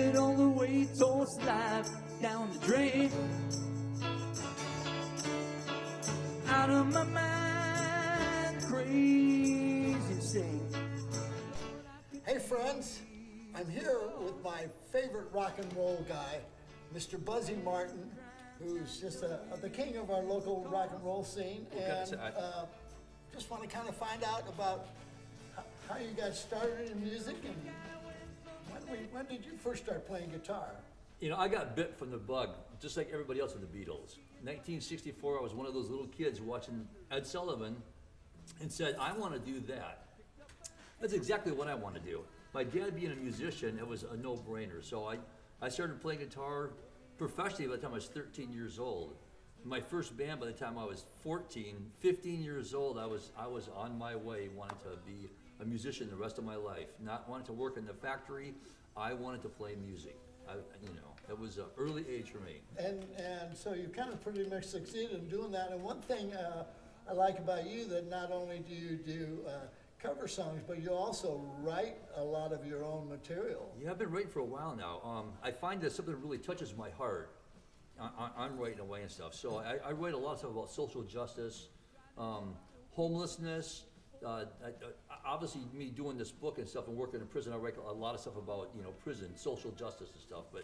it all the way, toss life down the drain. Out of my mind, crazy insane. Hey friends, I'm here with my favorite rock and roll guy, Mr. Buzzy Martin, who's just the king of our local rock and roll scene. And just want to kind of find out about how you got started in music and when did you first start playing guitar? You know, I got bit from the bug, just like everybody else with the Beatles. 1964, I was one of those little kids watching Ed Sullivan and said, I want to do that. That's exactly what I want to do. My dad being a musician, it was a no-brainer. So I started playing guitar professionally by the time I was 13 years old. My first band by the time I was 14, 15 years old, I was on my way, wanting to be a musician the rest of my life. Not wanting to work in the factory, I wanted to play music. It was an early age for me. And so you kind of pretty much succeeded in doing that. And one thing I like about you, that not only do you do cover songs, but you also write a lot of your own material. Yeah, I've been writing for a while now. I find that something really touches my heart. I'm writing away and stuff. So I write a lot of stuff about social justice, homelessness. Obviously, me doing this book and stuff and working in prison, I write a lot of stuff about prison, social justice and stuff. But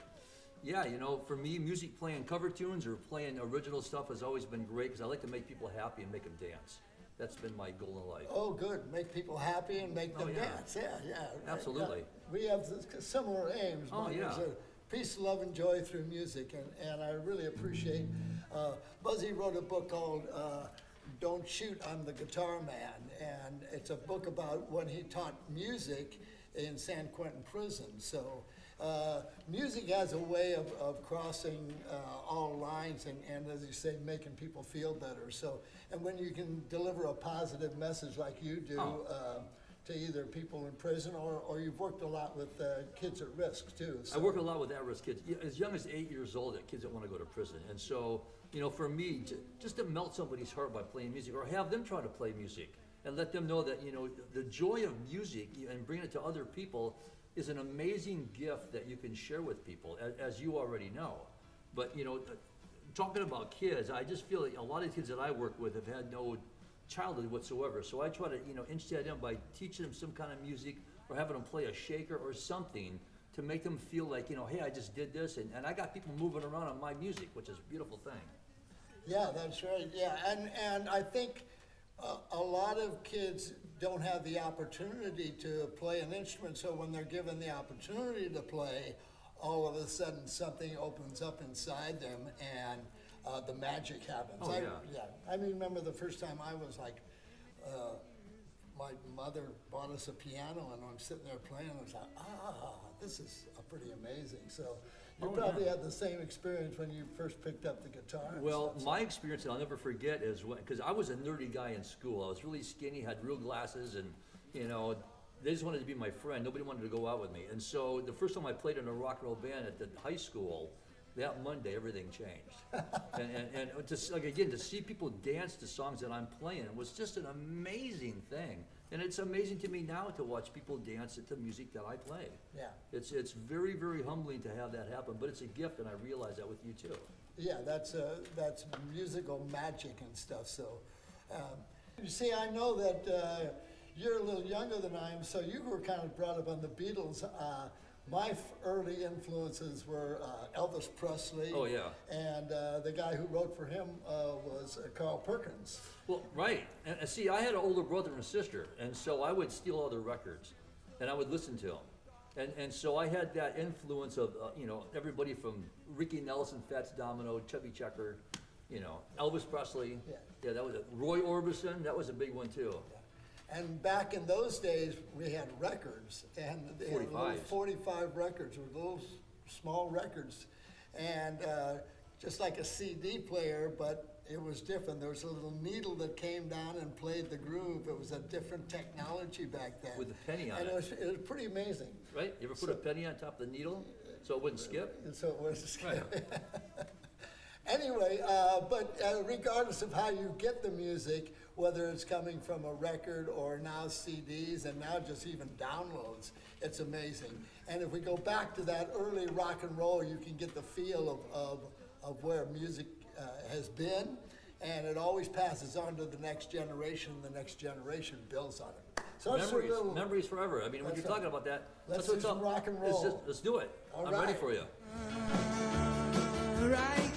yeah, for me, music, playing cover tunes or playing original stuff has always been great because I like to make people happy and make them dance. That's been my goal in life. Oh, good. Make people happy and make them dance. Yeah. Absolutely. We have similar aims. Oh, yeah. Peace, love, and joy through music, and I really appreciate. Buzzy wrote a book called Don't Shoot, I'm the Guitar Man, and it's a book about when he taught music in San Quentin prison. So music has a way of crossing all lines and as you say, making people feel better. So, and when you can deliver a positive message like you do, to either people in prison or you've worked a lot with kids at risk too. So. I work a lot with at-risk kids. As young as 8 years old, kids that want to go to prison. And so, for me, just to melt somebody's heart by playing music or have them try to play music and let them know that, the joy of music and bringing it to other people is an amazing gift that you can share with people, as you already know. But, talking about kids, I just feel like a lot of kids that I work with have had no childhood whatsoever. So I try to, inch that in by teaching them some kind of music or having them play a shaker or something to make them feel like, hey, I just did this and I got people moving around on my music, which is a beautiful thing. Yeah, that's right. Yeah, and I think a lot of kids don't have the opportunity to play an instrument, so when they're given the opportunity to play, all of a sudden something opens up inside them and the magic happens. Oh, yeah. I remember the first time I was like, my mother bought us a piano and I'm sitting there playing and I was like, this is pretty amazing. So you probably had the same experience when you first picked up the guitar. Well, my experience that I'll never forget is because I was a nerdy guy in school. I was really skinny, had real glasses, and they just wanted to be my friend. Nobody wanted to go out with me. And so the first time I played in a rock and roll band at the high school, that Monday everything changed. and to see people dance to songs that I'm playing was just an amazing thing. And it's amazing to me now to watch people dance to music that I play. Yeah. It's very, very humbling to have that happen, but it's a gift, and I realize that with you too. Yeah, that's musical magic and stuff. So, you see, I know that you're a little younger than I am, so you were kind of brought up on the Beatles. My early influences were Elvis Presley. Oh, yeah. And the guy who wrote for him was Carl Perkins. Well, right. And see, I had an older brother and sister, and so I would steal all their records, and I would listen to them. And so I had that influence of, everybody from Ricky Nelson, Fats Domino, Chubby Checker, Elvis Presley. Yeah, that was it. Roy Orbison, that was a big one, too. Yeah. And back in those days, we had records, and they had little 45 records, or little small records, and just like a CD player, but it was different. There was a little needle that came down and played the groove. It was a different technology back then. With a penny on it. And it was pretty amazing. Right? You ever put a penny on top of the needle so it wouldn't skip? So it wouldn't skip. Right. Anyway, but regardless of how you get the music, whether it's coming from a record or now CDs and now just even downloads. It's amazing. And if we go back to that early rock and roll, you can get the feel of where music has been, and it always passes on to the next generation, and the next generation builds on it. So that's Memories, a little, memories forever. I mean, when you're talking about that, Let's that's what's do some up. rock and It's roll. just, let's do it. All I'm ready right. for you. Right.